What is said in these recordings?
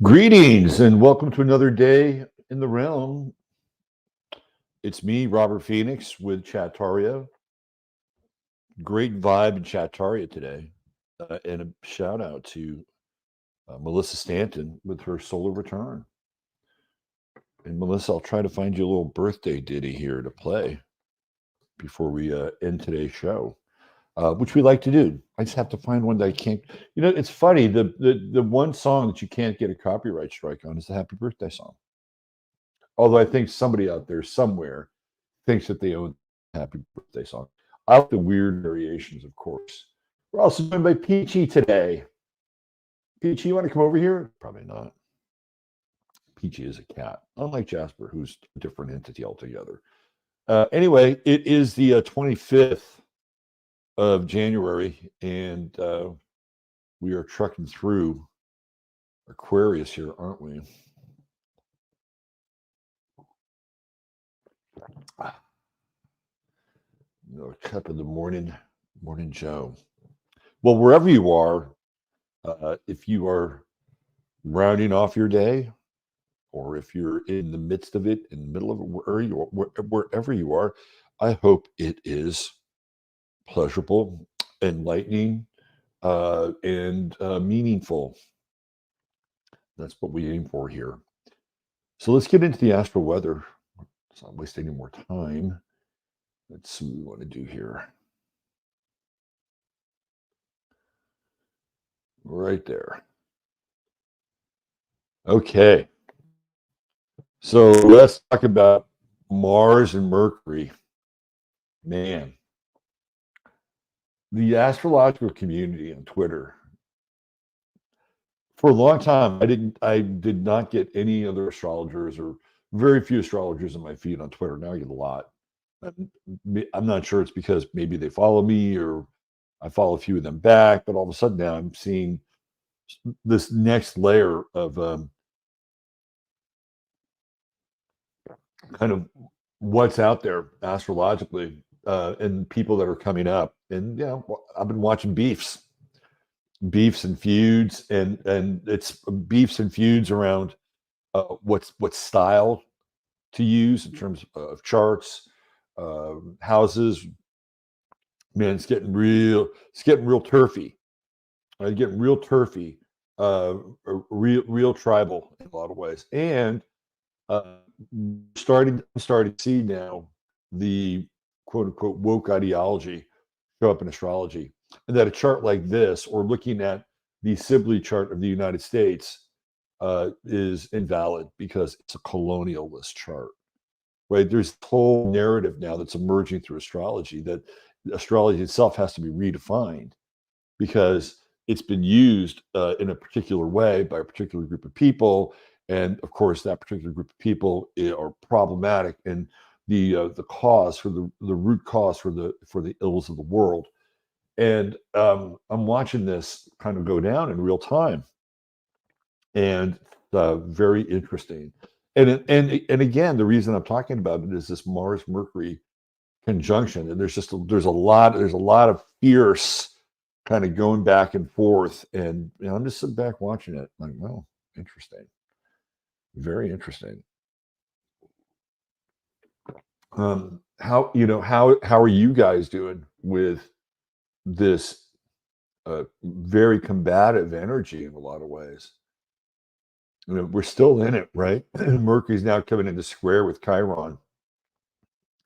Greetings and welcome to another day in the realm. It's me, Robert Phoenix, with Chattaria. Great vibe in Chattaria today. And a shout out to Melissa Stanton with her solar return. And Melissa, I'll try to find you a little birthday ditty here to play before we end today's show, which we like to do. I just have to find one that I can't. You know, it's funny. The one song that you can't get a copyright strike on is the Happy Birthday song. Although I think somebody out there somewhere thinks that they own Happy Birthday song. I like the weird variations, of course. We're also joined by Peachy today. Peachy, you want to come over here? Probably not. Peachy is a cat, unlike Jasper, who's a different entity altogether. Anyway, it is the 25th of January, and we are trucking through Aquarius here, aren't we? Cup of the morning Joe. Well, wherever you are, if you are rounding off your day, or if you're in the midst of it, in the middle of it, wherever you are, I hope it is pleasurable, enlightening, and meaningful. That's what we aim for here. So let's get into the astro weather. Let's not waste any more time. Let's see what we want to do here. Right there. Okay. So let's talk about Mars and Mercury. Man, the astrological community on Twitter. For a long time, I did not get any other astrologers or very few astrologers in my feed on Twitter. Now I get a lot. I'm not sure it's because maybe they follow me or I follow a few of them back, but all of a sudden now I'm seeing this next layer of kind of what's out there astrologically and people that are coming up. And yeah, I've been watching beefs and feuds, and it's beefs and feuds around what style to use in terms of charts, houses. Man, it's getting real turfy. Getting real turfy, real tribal in a lot of ways, and uh, starting to see now the quote unquote woke ideology show up in astrology, and that a chart like this, or looking at the Sibley chart of the United States, is invalid because it's a colonialist chart. Right? There's a whole narrative now that's emerging through astrology that astrology itself has to be redefined because it's been used in a particular way by a particular group of people, and of course, that particular group of people are problematic, and the cause for the root cause for the ills of the world. And I'm watching this kind of go down in real time, and very interesting. And again, the reason I'm talking about it is this Mars Mercury conjunction, and there's a lot of fierce kind of going back and forth, and I'm just sitting back watching it, like, oh, interesting, very interesting. How are you guys doing with this very combative energy in a lot of ways? We're still in it, right? Mercury's now coming into square with Chiron,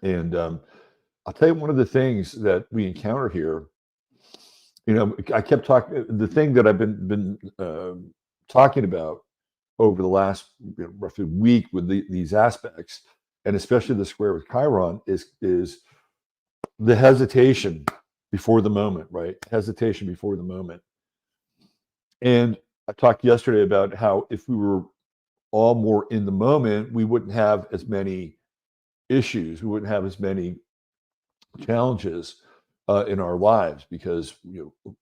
and I'll tell you one of the things that we encounter here. I kept talking. The thing that I've been talking about over the last roughly week with these aspects, and especially the square with Chiron, is the hesitation before the moment, right? Hesitation before the moment. And I talked yesterday about how if we were all more in the moment, we wouldn't have as many issues. We wouldn't have as many challenges in our lives because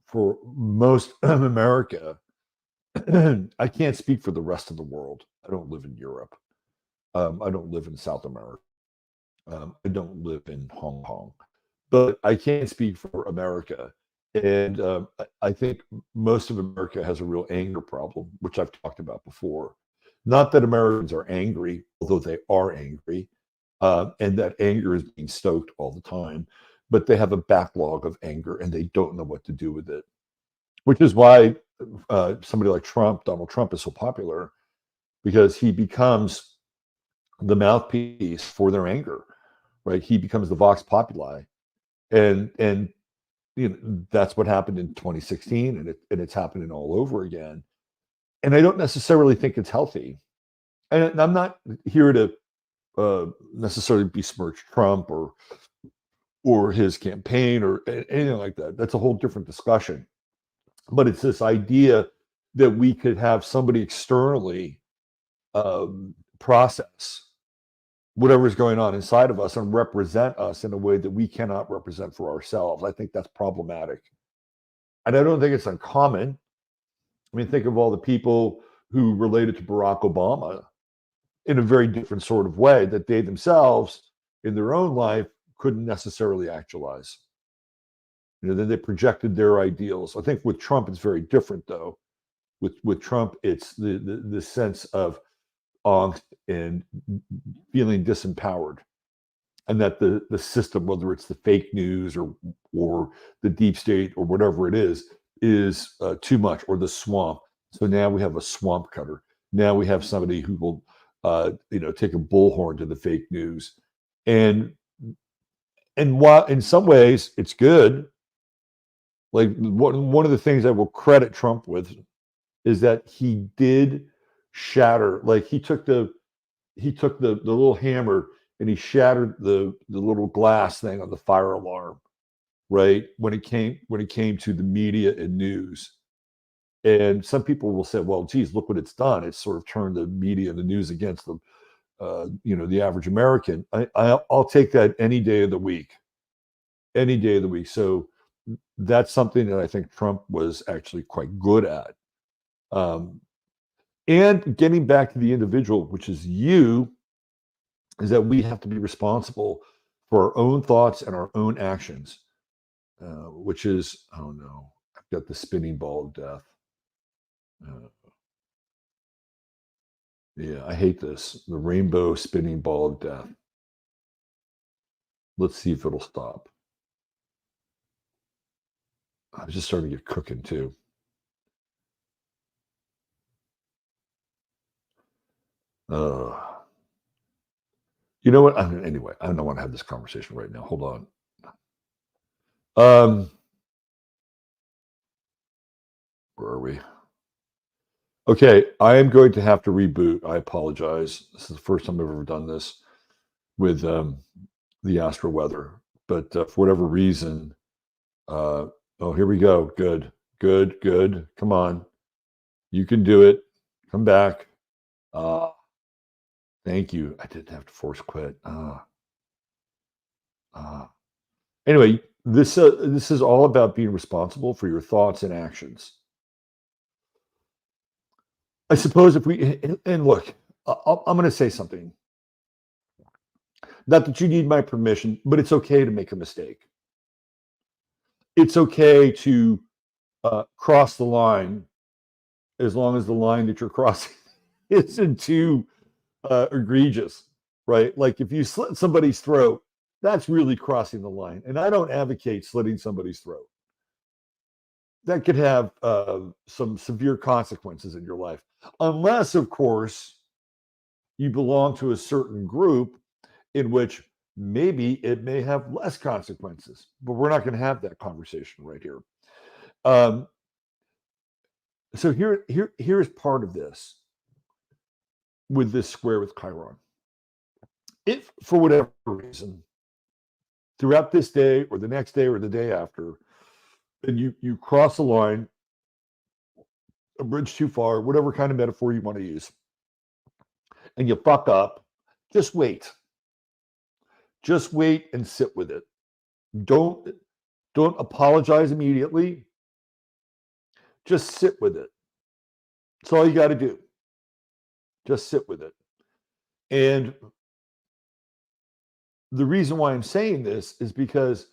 for most of America, I can't speak for the rest of the world. I don't live in Europe. I don't live in South America. I don't live in Hong Kong. But I can't speak for America. And I think most of America has a real anger problem, which I've talked about before. Not that Americans are angry, although they are angry, and that anger is being stoked all the time, but they have a backlog of anger and they don't know what to do with it, which is why somebody like Trump, Donald Trump, is so popular, because he becomes the mouthpiece for their anger, right? He becomes the vox populi, and that's what happened in 2016, and it's happening all over again. And I don't necessarily think it's healthy. And I'm not here to necessarily besmirch Trump or his campaign or anything like that. That's a whole different discussion. But it's this idea that we could have somebody externally process whatever's going on inside of us and represent us in a way that we cannot represent for ourselves. I think that's problematic. And I don't think it's uncommon. I mean, think of all the people who related to Barack Obama in a very different sort of way that they themselves, in their own life, couldn't necessarily actualize. Then they projected their ideals. I think with Trump, it's very different, though. With Trump, it's the sense of angst and feeling disempowered, and that the system, whether it's the fake news or the deep state or whatever it is too much, or the swamp. So now we have a swamp cutter. Now we have somebody who will take a bullhorn to the fake news, and while in some ways it's good, like one of the things I will credit Trump with is that he did shatter, like he took the little hammer and he shattered the little glass thing on the fire alarm, right? When it came to the media and news. And some people will say, well, geez, look what it's done. It's sort of turned the media and the news against the average American. I'll take that any day of the week, any day of the week. So that's something that I think Trump was actually quite good at. And getting back to the individual, which is you, is that we have to be responsible for our own thoughts and our own actions, which is, oh no, I've got the spinning ball of death. Yeah, I hate this. The rainbow spinning ball of death. Let's see if it'll stop. I was just starting to get cooking too. You know what? Anyway, I don't want to have this conversation right now. Hold on. Where are we? Okay, I am going to have to reboot. I apologize. This is the first time I've ever done this with the Astro Weather, but for whatever reason, oh, here we go. Good, good, good. Come on, you can do it. Come back. Thank you. I didn't have to force quit. Anyway, this is all about being responsible for your thoughts and actions. I suppose if we and look, I'm going to say something. Not that you need my permission, but it's okay to make a mistake. It's okay to cross the line, as long as the line that you're crossing isn't too egregious, right? Like if you slit somebody's throat, that's really crossing the line. And I don't advocate slitting somebody's throat. That could have some severe consequences in your life, unless, of course, you belong to a certain group in which maybe it may have less consequences. But we're not going to have that conversation right here. So here's part of this with this square with Chiron. If for whatever reason, throughout this day or the next day or the day after, and you cross a line, a bridge too far, whatever kind of metaphor you want to use, and you fuck up, just wait. Just wait and sit with it. Don't apologize immediately. Just sit with it. That's all you got to do. Just sit with it. And the reason why I'm saying this is because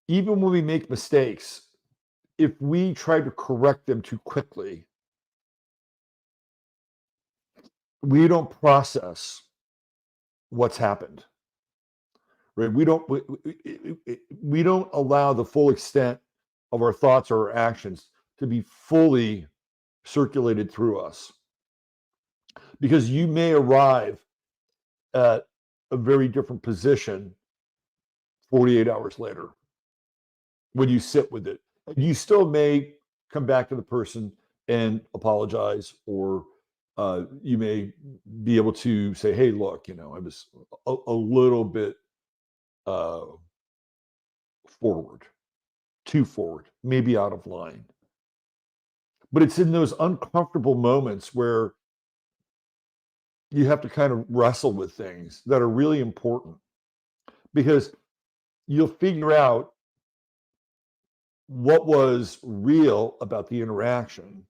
even when we make mistakes, if we try to correct them too quickly, we don't process what's happened. Right? We don't allow the full extent of our thoughts or our actions to be fully circulated through us, because you may arrive at a very different position 48 hours later when you sit with it. You still may come back to the person and apologize, or you may be able to say, hey, look, I was a little bit forward, too forward, maybe out of line. But it's in those uncomfortable moments where you have to kind of wrestle with things that are really important, because you'll figure out what was real about the interaction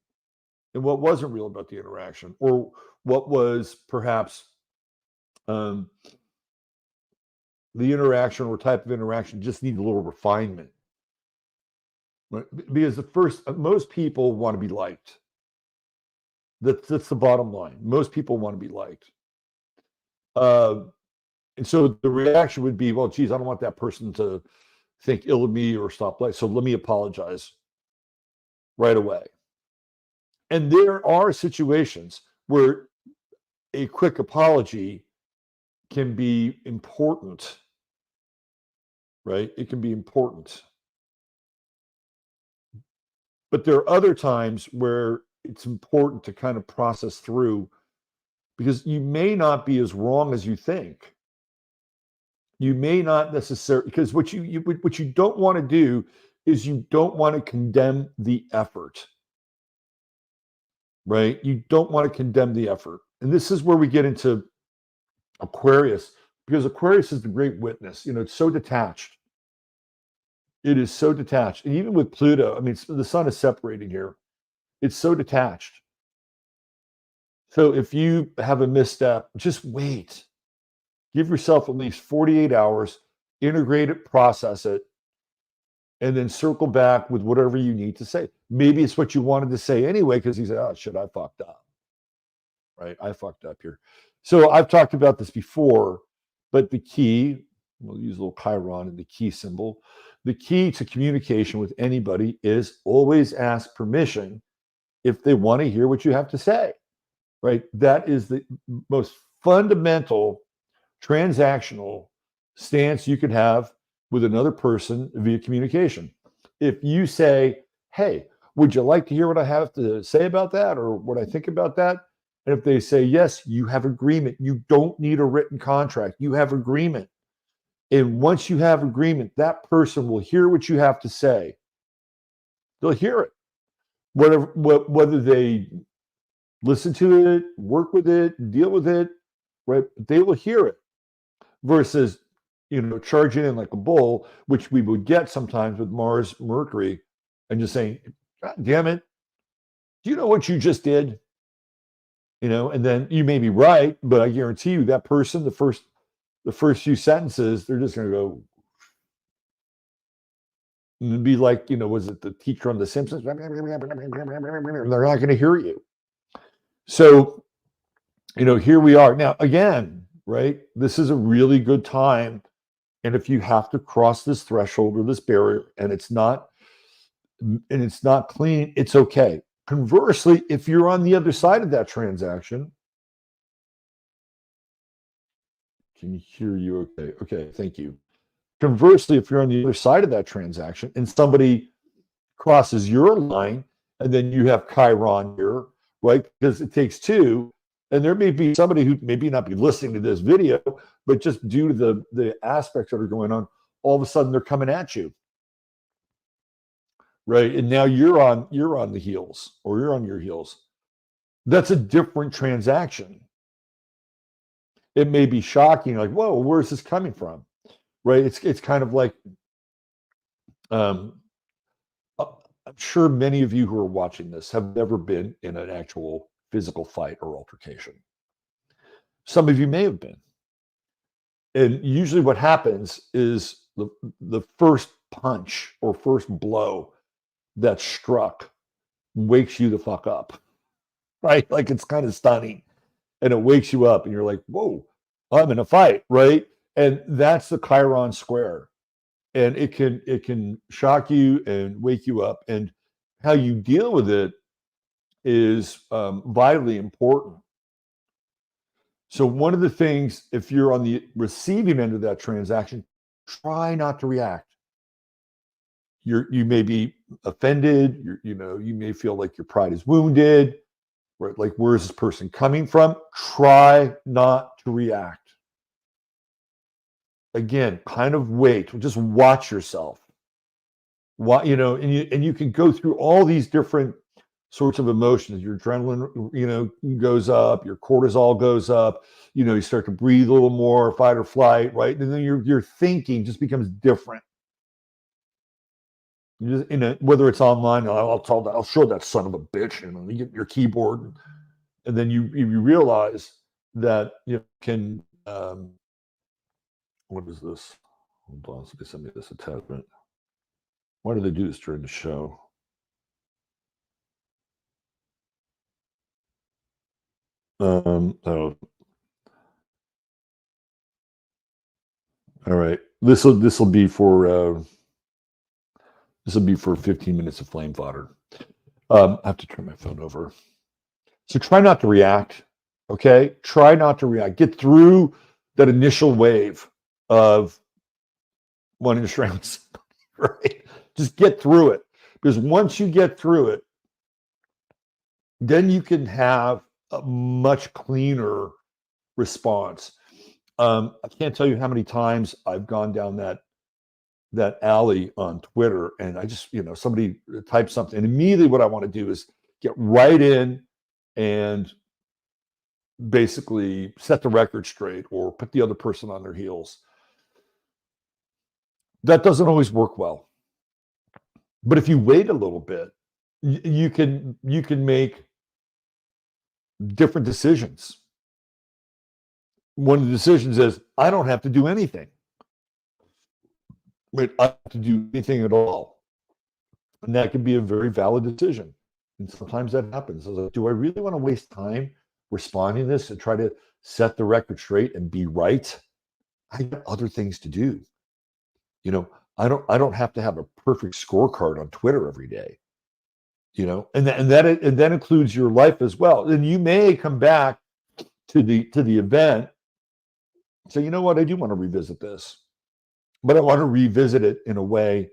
and what wasn't real about the interaction, or what was perhaps the interaction or type of interaction just needs a little refinement. Right? Because most people want to be liked. That's the bottom line. Most people want to be liked. And so the reaction would be, well, geez, I don't want that person to think ill of me or stop life, so let me apologize right away. And there are situations where a quick apology can be important, right? It can be important. But there are other times where it's important to kind of process through, because you may not be as wrong as you think. You may not necessarily, because what you don't want to do is you don't want to condemn the effort, right? You don't want to condemn the effort. And this is where we get into Aquarius, because Aquarius is the great witness. It's so detached. It is so detached. And even with Pluto, I mean, the sun is separating here. It's so detached. So if you have a misstep, just wait. Give yourself at least 48 hours, integrate it, process it, and then circle back with whatever you need to say. Maybe it's what you wanted to say anyway, because you say, oh, shit, I fucked up. Right? I fucked up here. So I've talked about this before, but the key, we'll use a little Chiron in the key symbol. The key to communication with anybody is always ask permission if they want to hear what you have to say, right? That is the most fundamental transactional stance you can have with another person via communication. If you say, hey, would you like to hear what I have to say about that, or what I think about that? And if they say yes, you have agreement. You don't need a written contract. You have agreement. And once you have agreement, that person will hear what you have to say. They'll hear it. Whether they listen to it, work with it, deal with it, right? They will hear it. Versus, charging in like a bull, which we would get sometimes with Mars, Mercury, and just saying, God damn it, do you know what you just did? And then you may be right, but I guarantee you that person, the first few sentences, they're just going to go, and be like, was it the teacher on The Simpsons? They're not going to hear you. So, here we are. Now, again, right? This is a really good time. And if you have to cross this threshold or this barrier and it's not clean, it's okay. Conversely, if you're on the other side of that transaction, can you hear you? Okay. Okay. Thank you. Conversely, if you're on the other side of that transaction and somebody crosses your line, and then you have Chiron here, right? Because it takes two. And there may be somebody who maybe not be listening to this video, but just due to the aspects that are going on, all of a sudden they're coming at you, right? And now you're on the heels, or you're on your heels. That's a different transaction. It may be shocking, like, whoa, where's this coming from, right? It's kind of like, I'm sure many of you who are watching this have never been in an actual physical fight or altercation. Some of you may have been. And usually what happens is the first punch or first blow that's struck wakes you the fuck up, right? Like it's kind of stunning, and it wakes you up, and you're like, "Whoa, I'm in a fight," right? And that's the Chiron square, and it can shock you and wake you up, and how you deal with it is vitally important. So one of the things, if you're on the receiving end of that transaction, try not to react. You may be offended. You may feel like your pride is wounded. Right? Like, where is this person coming from? Try not to react. Again, kind of wait. Just watch yourself. And you can go through all these different sorts of emotions. Your adrenaline, goes up. Your cortisol goes up. You start to breathe a little more, fight or flight, right? And then your thinking just becomes different. Whether it's online, I'll show that son of a bitch, you get your keyboard, and then you realize that you can. What is this? Hold on, somebody send me this attachment. Why do they do this during the show? Oh, all right. This will be for 15 minutes of flame fodder. I have to turn my phone over. So try not to react. Okay, try not to react. Get through that initial wave of wanting to strangle somebody, right? Just get through it, because once you get through it, then you can have a much cleaner response. I can't tell you how many times I've gone down that alley on Twitter, and I just, somebody types something, and immediately what I want to do is get right in and basically set the record straight or put the other person on their heels. That doesn't always work well. But if you wait a little bit, you can make different decisions. One of the decisions is, I don't have to do anything. I don't have to do anything at all. And that can be a very valid decision. And sometimes that happens. I was like, do I really want to waste time responding to this and try to set the record straight and be right? I got other things to do. I don't have to have a perfect scorecard on Twitter every day. And that includes your life as well. And you may come back to the event, say, you know what, I do want to revisit this, but I want to revisit it in a way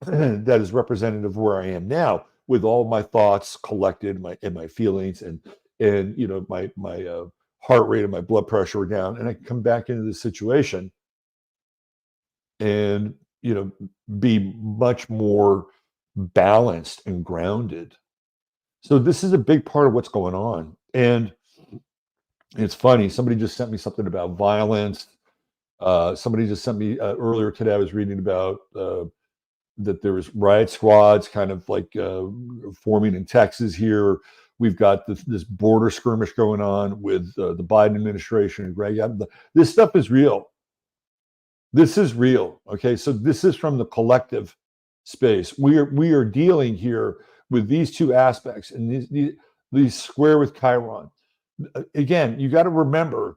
that is representative of where I am now, with all my thoughts collected, my feelings, and my heart rate and my blood pressure are down, and I can come back into the situation and be much more balanced and grounded. So this is a big part of what's going on. And it's funny, somebody just sent me something about violence. Somebody just sent me earlier today, I was reading about that there was riot squads kind of like forming in Texas here. We've got this border skirmish going on with the Biden administration and Greg Abbott. This stuff is real. This is real. Okay, so this is from the collective space. We are dealing here with these two aspects, and these square with Chiron. Again, you got to remember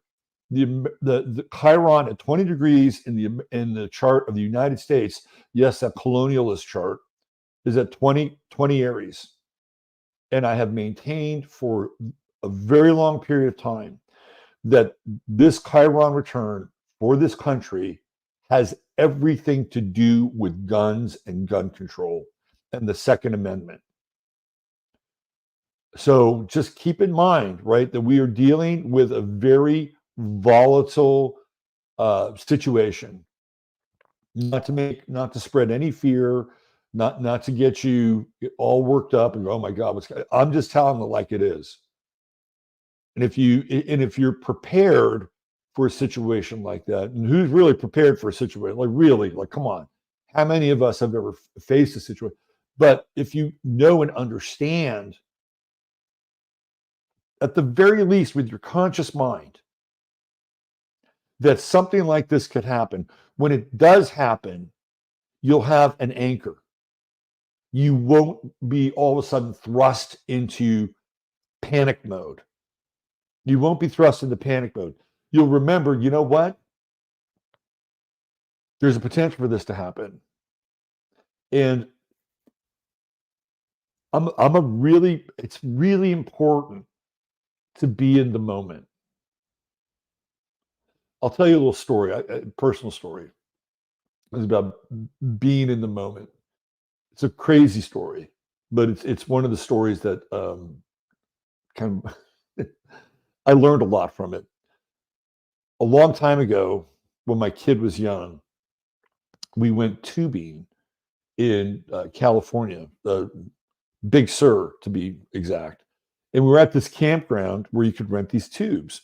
the Chiron at 20 degrees in the chart of the United States. Yes, that colonialist chart is at 20 Aries, and I have maintained for a very long period of time that this Chiron return for this country has everything to do with guns and gun control and the Second Amendment. So just keep in mind, right, that we are dealing with a very volatile situation. Not to spread any fear, not to get you all worked up and go, oh my God, I'm just telling it like it is. And if you're prepared for a situation like that, and who's really prepared for a situation like come on, how many of us have ever faced a situation? But if you know and understand, at the very least, with your conscious mind, that something like this could happen, when it does happen, you'll have an anchor. You won't be all of a sudden thrust into panic mode. You won't be thrust into panic mode. You'll remember, you know what? There's a potential for this to happen. And it's really important to be in the moment. I'll tell you a little story, a personal story. It's about being in the moment. It's a crazy story, but it's one of the stories that kind of I learned a lot from it. A long time ago, when my kid was young, we went tubing in California, Big Sur to be exact. And we were at this campground where you could rent these tubes.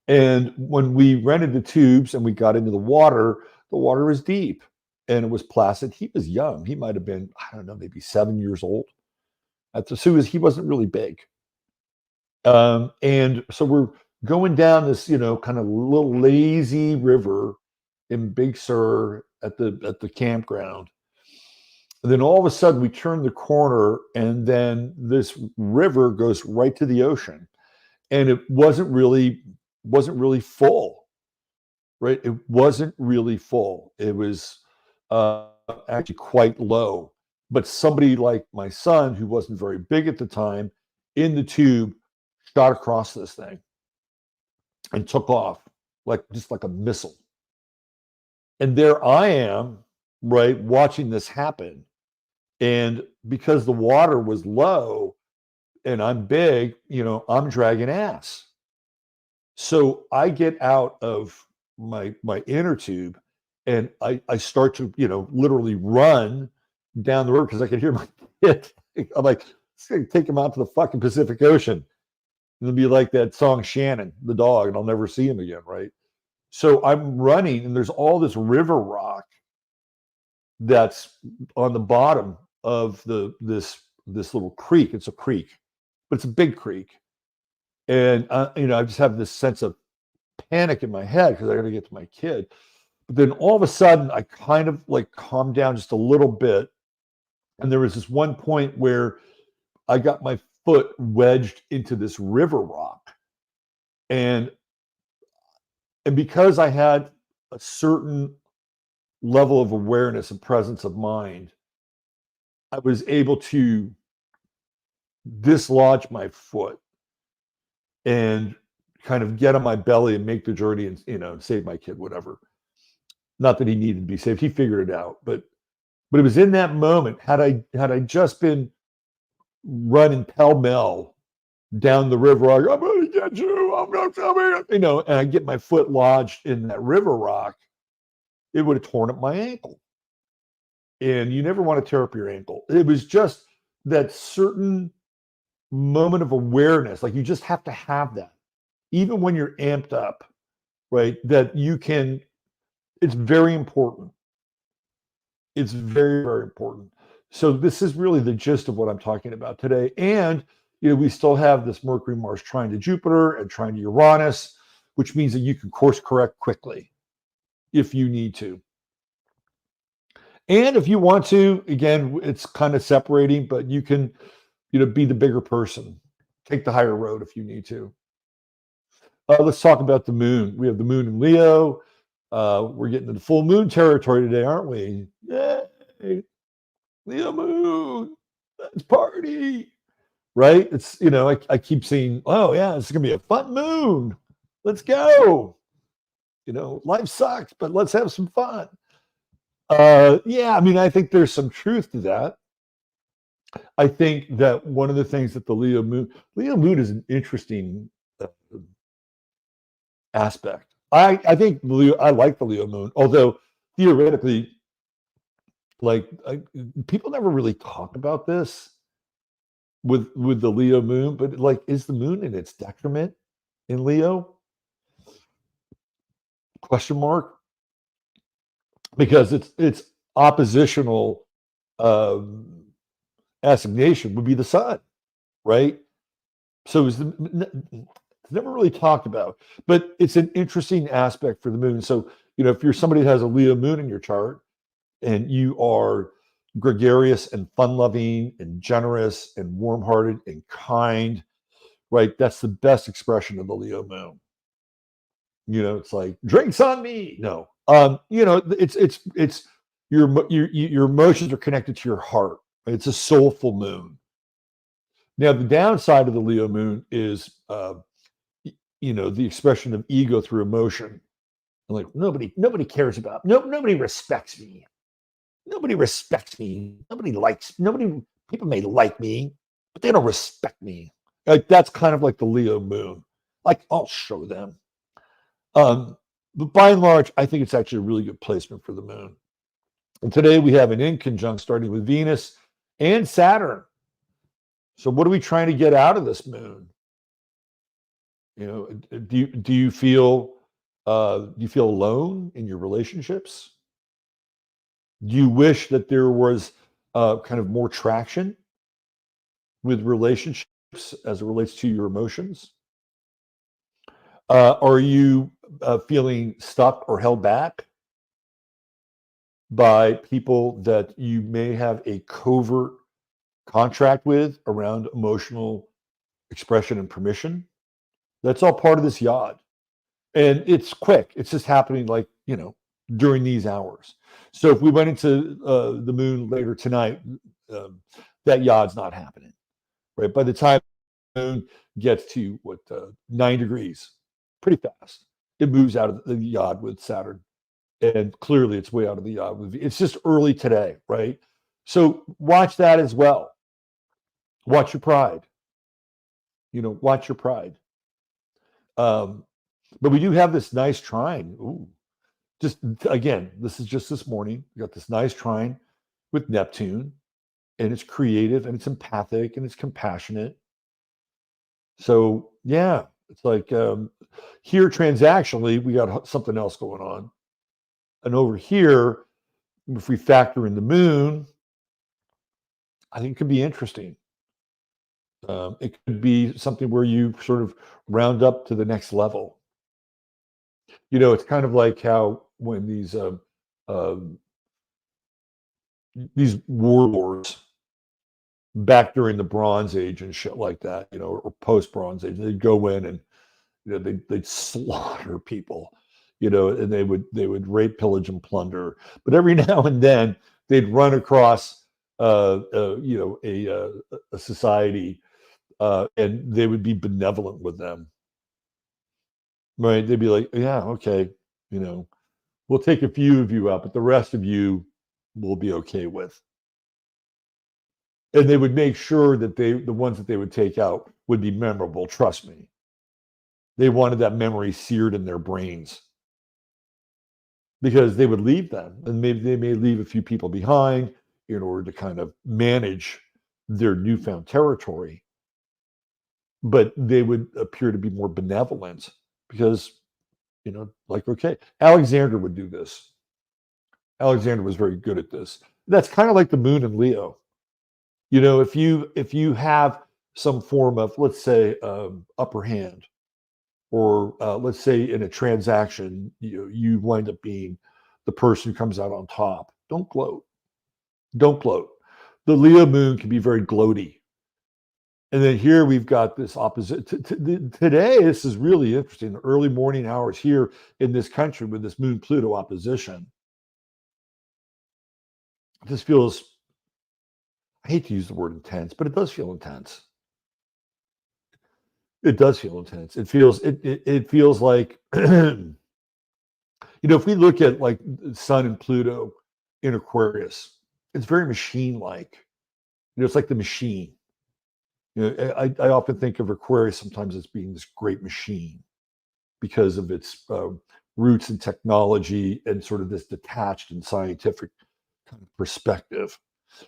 And when we rented the tubes and we got into the water was deep and it was placid. He was young. He might have been, I don't know, maybe 7 years old. He wasn't really big. And so we're going down this, kind of little lazy river in Big Sur at the campground. And then all of a sudden we turn the corner and then this river goes right to the ocean. And it wasn't really full, right? It wasn't really full. It was actually quite low. But somebody like my son, who wasn't very big at the time, in the tube, shot across this thing and took off just like a missile. And there I am, right, watching this happen. And because the water was low and I'm big, I'm dragging ass. So I get out of my inner tube and I start to, literally run down the river because I could hear my kid. I'm like, it's going to take him out to the fucking Pacific Ocean. And it'll be like that song Shannon, the dog, and I'll never see him again, right? So I'm running and there's all this river rock that's on the bottom of this little creek. It's a creek, but it's a big creek. And, I just have this sense of panic in my head because I got to get to my kid. But then all of a sudden, I kind of calmed down just a little bit. And there was this one point where I got my foot wedged into this river rock. And because I had a certain level of awareness and presence of mind, I was able to dislodge my foot and kind of get on my belly and make the journey and, save my kid, whatever. Not that he needed to be saved. He figured it out. But it was in that moment, had I just been running pell-mell down the river, I'm going to get you, I'm going to come here, and I get my foot lodged in that river rock, it would have torn up my ankle. And you never want to tear up your ankle. It was just that certain moment of awareness. Like you just have to have that, even when you're amped up, right? That you can, it's very important. It's very, very important. So this is really the gist of what I'm talking about today. And, we still have this Mercury, Mars trine to Jupiter and trine to Uranus, which means that you can course correct quickly if you need to. And if you want to, again, it's kind of separating, but you can, be the bigger person. Take the higher road if you need to. Let's talk about the moon. We have the moon in Leo. We're getting into full moon territory today, aren't we? Yay! Leo moon. Let's party. Right? It's, I keep saying, oh, yeah, it's going to be a fun moon. Let's go. Life sucks, but let's have some fun. Yeah, I think there's some truth to that. I think that one of the things that the Leo moon is an interesting aspect. I think I like the Leo moon, although theoretically, people never really talk about this with the Leo moon, but is the moon in its detriment in Leo? Question mark. Because it's oppositional assignation would be the sun, right? So it's never really talked about, but it's an interesting aspect for the moon. So, if you're somebody that has a Leo moon in your chart, and you are gregarious and fun-loving and generous and warm-hearted and kind, right? That's the best expression of the Leo moon. It's like drinks on me. No, it's your emotions are connected to your heart. It's a soulful moon. Now, the downside of the Leo moon is, the expression of ego through emotion. Like nobody cares about, nobody respects me. Nobody respects me. People may like me, but they don't respect me. Like that's kind of like the Leo moon. Like I'll show them. But by and large, I think it's actually a really good placement for the moon. And today we have an in conjunct starting with Venus and Saturn. So what are we trying to get out of this moon? Do you feel alone in your relationships? Do you wish that there was kind of more traction with relationships as it relates to your emotions? Are you feeling stuck or held back by people that you may have a covert contract with around emotional expression and permission? That's all part of this yod. And it's quick. It's just happening during these hours. So if we went into the moon later tonight, that yod's not happening, right? By the time the moon gets to 9 degrees, pretty fast, it moves out of the yod with Saturn. And clearly it's way out of the yod. It's just early today, right? So watch that as well. Watch your pride. Watch your pride. But we do have this nice trine. Ooh. Just again, this is just this morning. We got this nice trine with Neptune, and it's creative and it's empathic and it's compassionate. So yeah, it's like here transactionally, we got something else going on. And over here, if we factor in the moon, I think it could be interesting. It could be something where you sort of round up to the next level. It's kind of like how when these warlords back during the Bronze Age and shit like that, or post Bronze Age, they'd go in and they'd slaughter people, and they would rape, pillage, and plunder. But every now and then they'd run across a society, and they would be benevolent with them. Right? They'd be like, yeah, okay, we'll take a few of you out, but the rest of you will be okay with. And they would make sure that the ones that they would take out would be memorable. Trust me. They wanted that memory seared in their brains because they would leave them, and maybe they may leave a few people behind in order to kind of manage their newfound territory. But they would appear to be more benevolent because, okay, Alexander would do this. Alexander was very good at this. That's kind of like the moon in Leo. If you have some form of, let's say, upper hand, or let's say in a transaction, you wind up being the person who comes out on top. Don't gloat. Don't gloat. The Leo moon can be very gloaty. And then here we've got this opposite. Today, this is really interesting. The early morning hours here in this country with this moon Pluto opposition. This feels, I hate to use the word intense, but it does feel intense. It does feel intense. It feels like, if we look at like Sun and Pluto in Aquarius, it's very machine-like. It's like the machine. I often think of Aquarius sometimes as being this great machine because of its roots in technology and sort of this detached and scientific kind of perspective.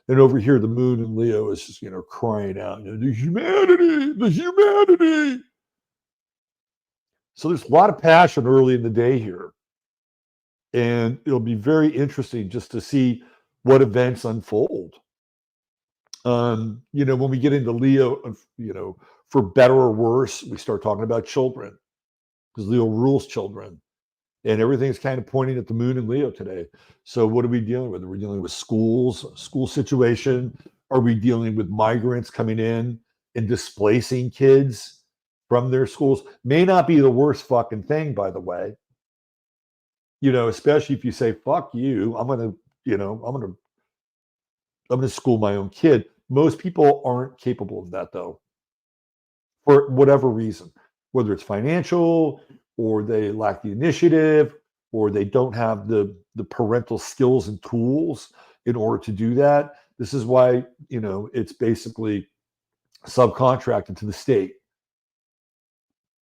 And over here, the moon in Leo is just, crying out, the humanity. So there's a lot of passion early in the day here. And it'll be very interesting just to see what events unfold. When we get into Leo, for better or worse, we start talking about children because Leo rules children. And everything's kind of pointing at the moon in Leo today. So what are we dealing with? Are we dealing with schools, school situation? Are we dealing with migrants coming in and displacing kids from their schools? May not be the worst fucking thing, by the way. Especially if you say, fuck you, I'm gonna school my own kid. Most people aren't capable of that though, for whatever reason, whether it's financial or they lack the initiative or they don't have the parental skills and tools in order to do that. This is why, it's basically subcontracted to the state.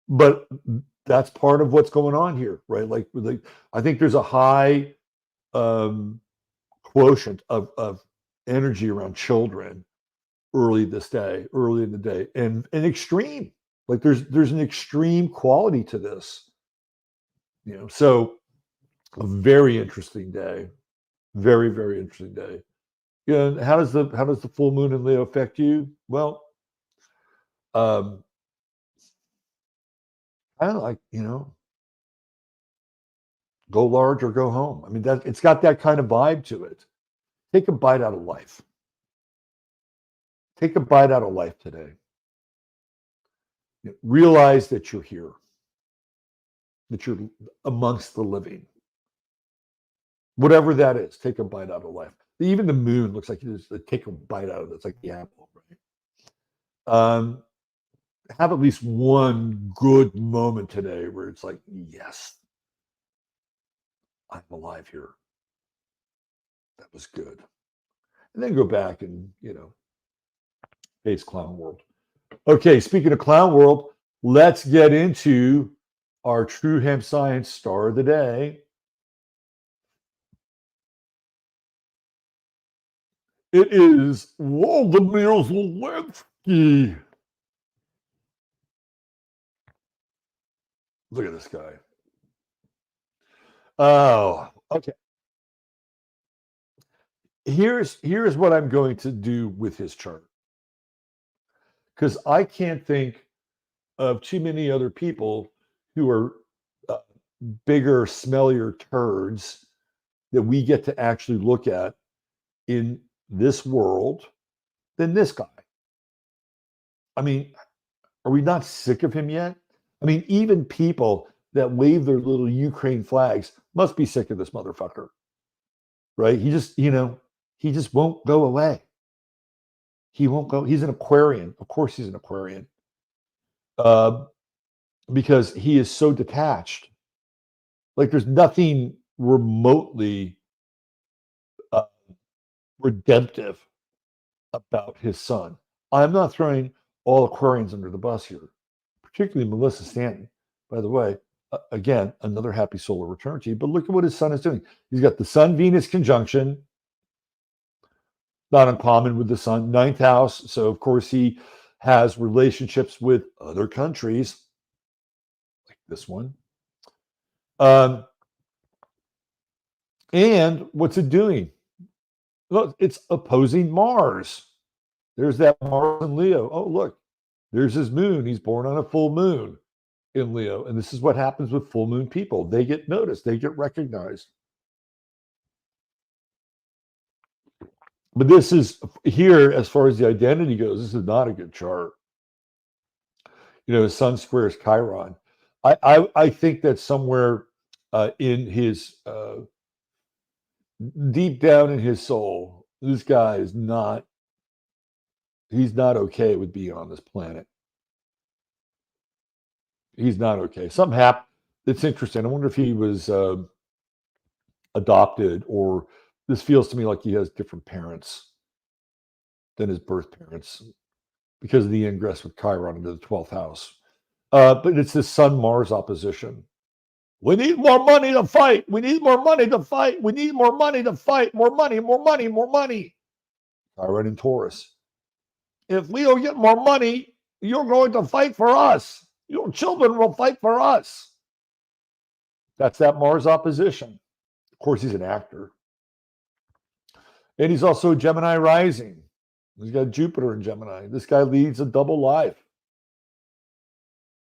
But that's part of what's going on here, right? Like I think there's a high quotient of energy around children early in the day, and an extreme. Like there's an extreme quality to this, So a very interesting day, very very interesting day. Yeah. How does the full moon in Leo affect you? Well, kind of like go large or go home. I mean, that it's got that kind of vibe to it. Take a bite out of life. Take a bite out of life today. Realize that you're here, that you're amongst the living. Whatever that is, take a bite out of life. Even the moon looks like it is. Take a bite out of it. It's like the apple, right? Have at least one good moment today where it's like, yes, I'm alive here. That was good. And then go back and, face clown world. Okay, speaking of clown world, let's get into our True Hemp Science star of the day. It is Vladimir Zelenskyy. Look at this guy. Oh, okay. Here's what I'm going to do with his chart. Because I can't think of too many other people who are bigger, smellier turds that we get to actually look at in this world than this guy. I mean, are we not sick of him yet? I mean, even people that wave their little Ukraine flags must be sick of this motherfucker, right? He just won't go away. He won't go. He's an Aquarian. Of course, he's an Aquarian. Because he is so detached. Like there's nothing remotely redemptive about his son. I'm not throwing all Aquarians under the bus here, particularly Melissa Stanton. By the way, again, another happy solar return to you. But look at what his son is doing. He's got the Sun-Venus conjunction, not uncommon with the Sun, 9th house. So, of course, he has relationships with other countries, like this one. And what's it doing? Look, it's opposing Mars. There's that Mars in Leo. Oh, look, there's his moon. He's born on a full moon in Leo. And this is what happens with full moon people. They get noticed. They get recognized. But this is here, as far as the identity goes, this is not a good chart. His sun squares Chiron. I think that somewhere in his deep down in his soul, this guy is not. He's not okay with being on this planet. He's not okay. Something happened. It's interesting. I wonder if he was adopted, or this feels to me like he has different parents than his birth parents because of the ingress with Chiron into the 12th house. But it's this Sun-Mars opposition. We need more money to fight. We need more money to fight. We need more money to fight. More money, more money, more money. Chiron in Taurus. If we don't get more money, you're going to fight for us. Your children will fight for us. That's that Mars opposition. Of course, he's an actor. And he's also Gemini rising. He's got Jupiter in Gemini. This guy leads a double life.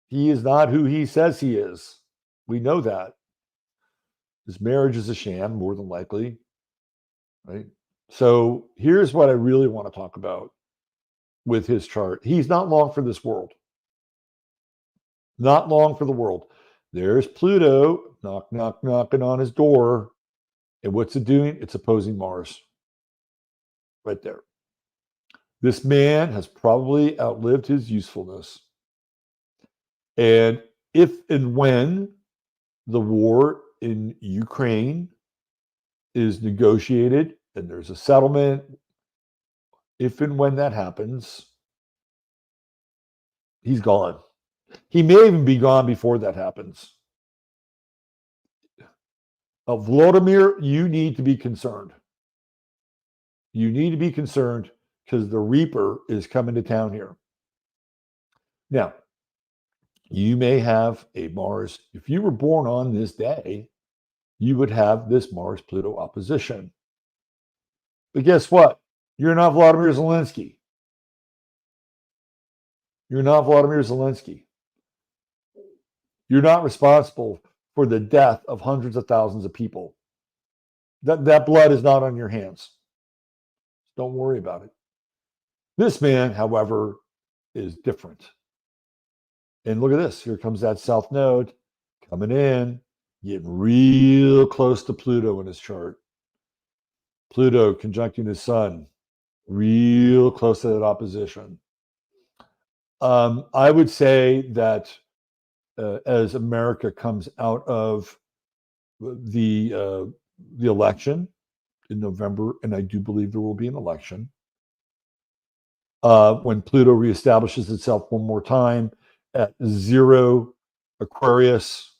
He is not who he says he is. We know that. His marriage is a sham, more than likely, right? So here's what I really want to talk about with his chart. He's not long for this world. Not long for the world. There's Pluto knocking on his door. And what's it doing? It's opposing Mars. Right there. This man has probably outlived his usefulness. And if and when the war in Ukraine is negotiated and there's a settlement, if and when that happens, he's gone. He may even be gone before that happens. Vladimir, you need to be concerned. You need to be concerned because the Reaper is coming to town here. Now, you may have a Mars. If you were born on this day, you would have this Mars-Pluto opposition. But guess what? You're not Vladimir Zelenskyy. You're not Vladimir Zelenskyy. You're not responsible for the death of hundreds of thousands of people. That blood is not on your hands. Don't worry about it. This man, however, is different. And look at this. Here comes that south node coming in, getting real close to Pluto in his chart. Pluto conjuncting his sun, real close to that opposition. I would say that as America comes out of the election in November, and I do believe there will be an election, when Pluto reestablishes itself one more time at 0 Aquarius,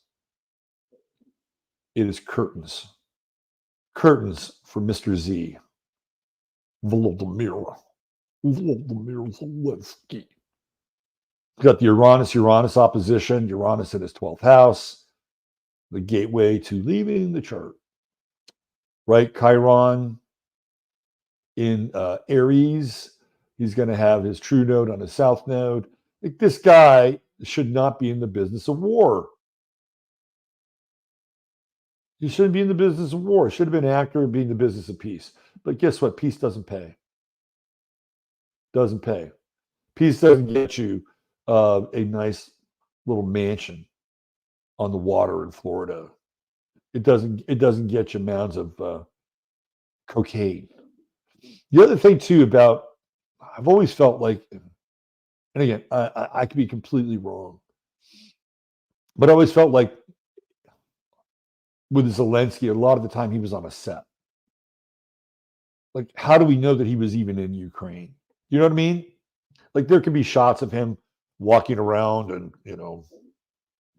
it is curtains. Curtains for Mr. Z. Volodymyr Zelenskyy. Got the Uranus opposition, Uranus in his 12th house, the gateway to leaving the chart. Right? Chiron in Aries. He's going to have his true node on his south node. Like, this guy should not be in the business of war. He shouldn't be in the business of war. Should have been an actor and be in the business of peace. But guess what? Peace doesn't pay. Doesn't pay. Peace doesn't get you a nice little mansion on the water in Florida. It doesn't get you mounds of cocaine. The other thing too about, I've always felt like, and again, I could be completely wrong, but I always felt like with Zelenskyy, a lot of the time he was on a set. Like, how do we know that he was even in Ukraine? You know what I mean? Like, there could be shots of him walking around and,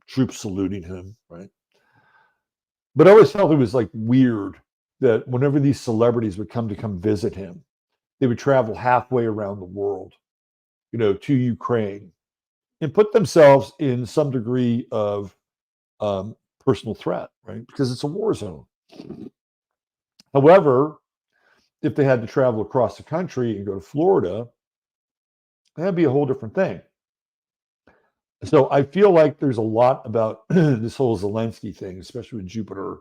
troops saluting him, right? But I always felt it was like weird that whenever these celebrities would come visit him, they would travel halfway around the world, to Ukraine and put themselves in some degree of personal threat, right? Because it's a war zone. However, if they had to travel across the country and go to Florida, that'd be a whole different thing. So I feel like there's a lot about this whole Zelenskyy thing, especially with Jupiter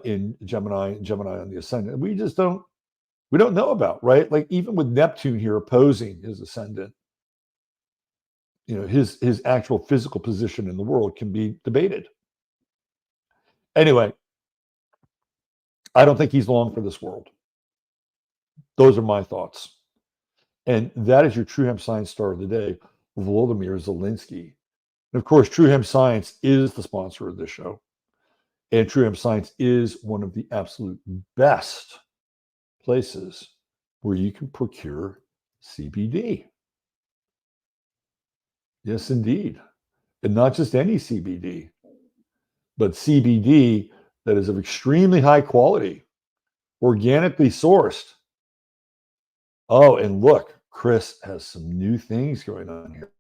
in Gemini on the ascendant. We don't know about, right? Like, even with Neptune here opposing his ascendant, his actual physical position in the world can be debated. Anyway, I don't think he's long for this world. Those are my thoughts. And that is your True Hemp Science star of the day, Volodymyr Zelenskyy. And of course, True Hemp Science is the sponsor of this show. And True Hemp Science is one of the absolute best places where you can procure CBD. Yes, indeed. And not just any CBD, but CBD that is of extremely high quality, organically sourced. Oh, and look, Chris has some new things going on here.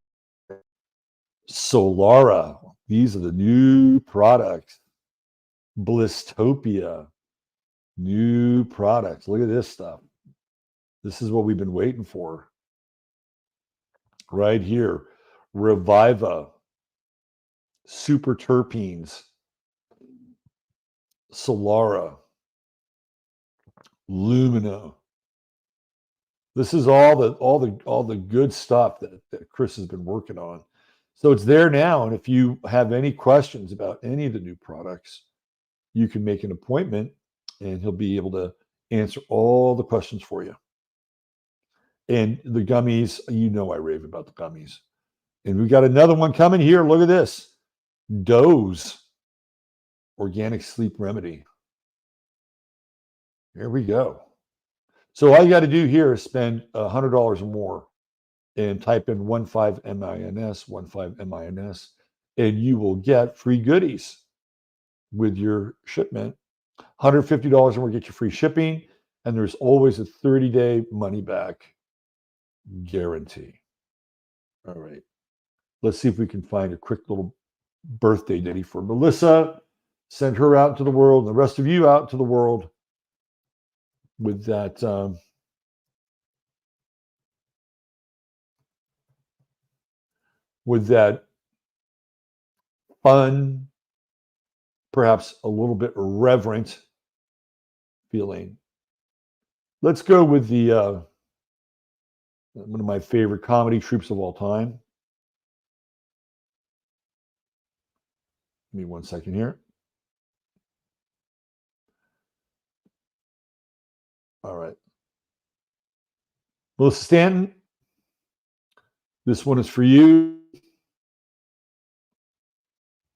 Solara, these are the new products. Blistopia, new products. Look at this stuff. This is what we've been waiting for. Right here. Reviva, super terpenes, Solara, Lumina. This is all the good stuff that Chris has been working on. So it's there now. And if you have any questions about any of the new products, you can make an appointment and he'll be able to answer all the questions for you. And the gummies, I rave about the gummies. And we got another one coming here. Look at this. Doze Organic Sleep Remedy. Here we go. So all you got to do here is spend $100 or more and type in 15MINS, 15MINS, and you will get free goodies with your shipment. $150 or more get you free shipping, and there's always a 30-day money back guarantee. All right. Let's see if we can find a quick little birthday ditty for Melissa. Send her out into the world, and the rest of you out to the world with that fun, perhaps a little bit irreverent feeling. Let's go with the one of my favorite comedy troupes of all time. Give me 1 second here. All right. Melissa Stanton, this one is for you.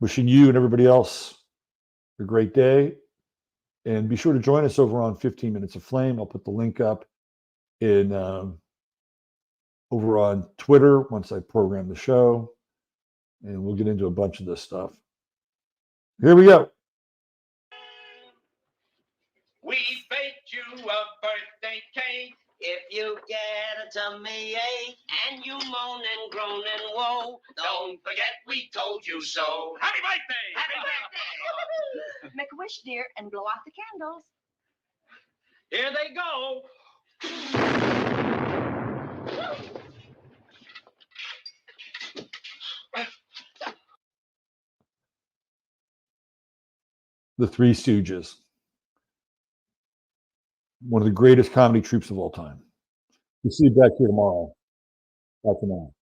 Wishing you and everybody else a great day. And be sure to join us over on 15 Minutes of Flame. I'll put the link up in over on Twitter once I program the show. And we'll get into a bunch of this stuff. Here we go. We baked you a birthday cake. If you get a tummy ache and you moan and groan and woe, don't forget we told you so. Happy birthday! Happy birthday! Make a wish, dear, and blow out the candles. Here they go. The Three Stooges. One of the greatest comedy troupes of all time. We'll see you back here tomorrow. Bye for now.